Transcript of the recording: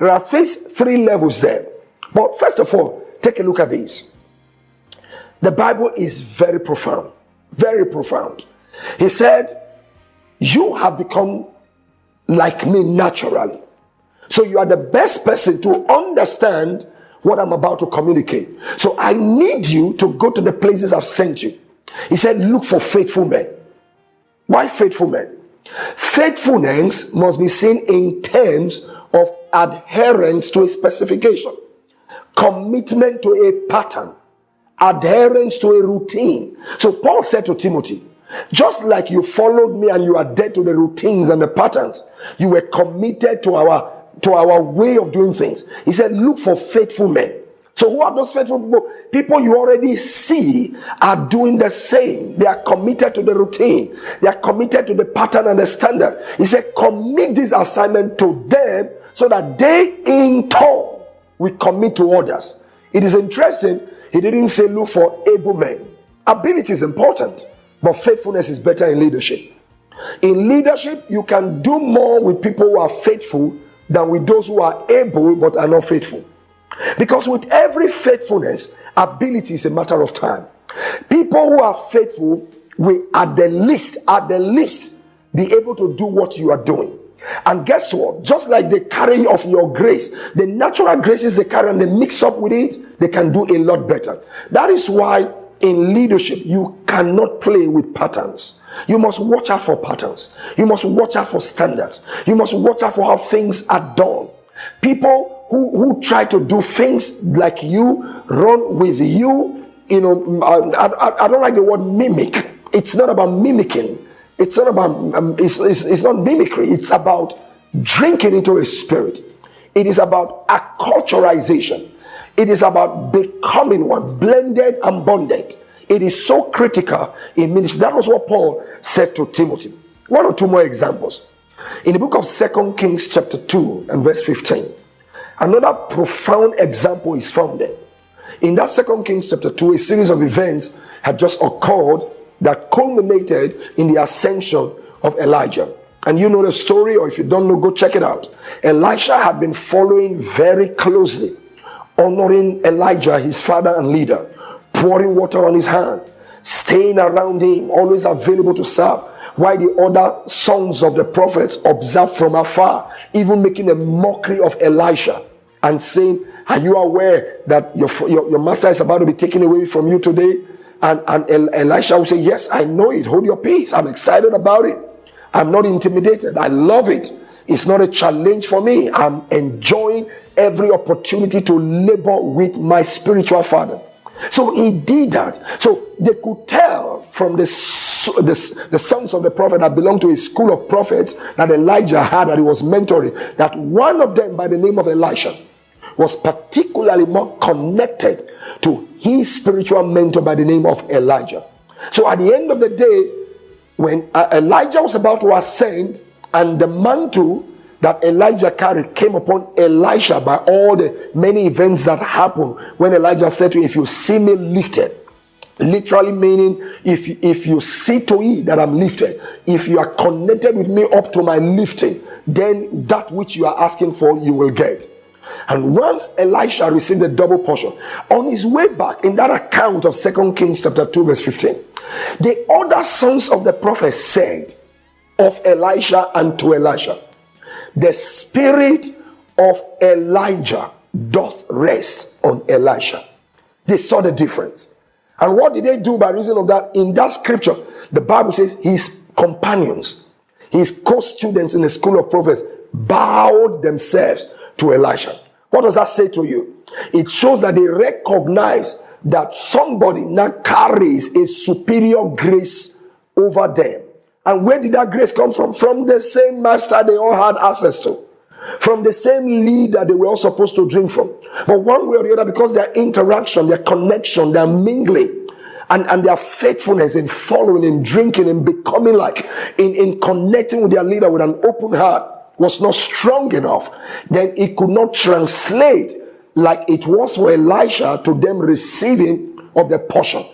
There are three levels there. But first of all, take a look at this. The Bible is very profound. Very profound. He said, you have become like me naturally. So you are the best person to understand what I'm about to communicate. So I need you to go to the places I've sent you. He said, look for faithful men. Why faithful men? Faithfulness must be seen in terms of adherence to a specification, commitment to a pattern, adherence to a routine. So Paul said to Timothy, just like you followed me and you adhered to the routines and the patterns, you were committed to our way of doing things. He said, look for faithful men. So who are those faithful people? People you already see are doing the same. They are committed to the routine. They are committed to the pattern and the standard. He said, commit this assignment to them so that they in turn will commit to others. It is interesting. He didn't say look for able men. Ability is important, but faithfulness is better in leadership. In leadership, you can do more with people who are faithful than with those who are able but are not faithful. Because with every faithfulness, ability is a matter of time. People who are faithful will at the least be able to do what you are doing. And guess what? Just like they carry of your grace, the natural graces they carry and they mix up with it, they can do a lot better. That is why in leadership, you cannot play with patterns. You must watch out for patterns. You must watch out for standards. You must watch out for how things are done. People who try to do things like you, run with you, I don't like the word mimic. It's not about mimicking. It's not about, it's not mimicry. It's about drinking into a spirit. It is about acculturization. It is about becoming one, blended and bonded. It is so critical in ministry. That was what Paul said to Timothy. One or two more examples. In the book of 2 Kings chapter 2 and verse 15, another profound example is found there. In that 2 Kings chapter 2, a series of events had just occurred that culminated in the ascension of Elijah. And you know the story, or if you don't know, go check it out. Elisha had been following very closely, honoring Elijah, his father and leader, pouring water on his hand, staying around him, always available to serve, while the other sons of the prophets observed from afar, even making a mockery of Elisha and saying, are you aware that your master is about to be taken away from you today? And Elisha will say, yes, I know it. Hold your peace. I'm excited about it. I'm not intimidated. I love it. It's not a challenge for me. I'm enjoying every opportunity to labor with my spiritual father. So he did that. So they could tell from the sons of the prophet that belonged to a school of prophets that Elijah had, that he was mentoring, that one of them by the name of Elisha was particularly more connected to his spiritual mentor by the name of Elijah. So at the end of the day, when Elijah was about to ascend and the mantle that Elijah carried came upon Elisha by all the many events that happened, when Elijah said to him, if you see me lifted, literally meaning if you see to it that I'm lifted, if you are connected with me up to my lifting, then that which you are asking for, you will get. And once Elisha received a double portion, on his way back, in that account of 2 Kings chapter 2 verse 15, the other sons of the prophet said of Elisha and to Elisha, the spirit of Elijah doth rest on Elisha. They saw the difference. And what did they do by reason of that? In that scripture, the Bible says his companions, his co-students in the school of prophets, bowed themselves to Elisha. What does that say to you? It shows that they recognize that somebody now carries a superior grace over them. And where did that grace come from? From the same master they all had access to. From the same leader they were all supposed to drink from. But one way or the other, because their interaction, their connection, their mingling, and their faithfulness in following, in drinking, in becoming like, in connecting with their leader with an open heart, was not strong enough, then it could not translate like it was for Elisha to them receiving of the portion.